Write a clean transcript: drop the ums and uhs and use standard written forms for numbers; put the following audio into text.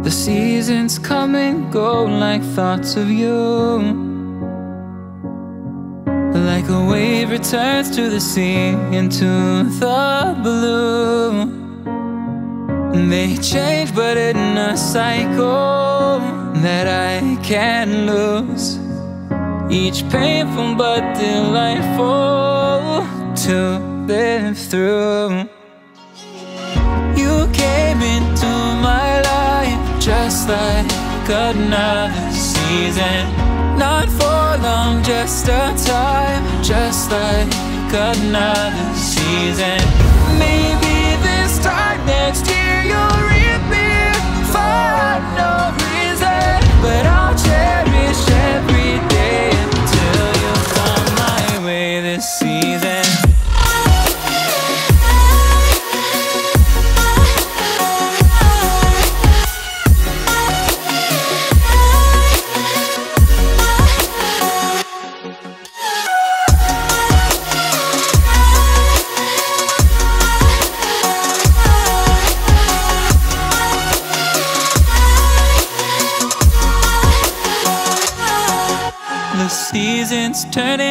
The seasons come and go like thoughts of you. Like a wave returns to the sea, into the blue. They change but in a cycle that I can't lose. Each painful but delightful to live through. You came into my life just like another season. Not for long, just a time, just like another season. Maybe this time next year you'll reappear for no reason, but I'll cherish every day until you come my way this season. The seasons turning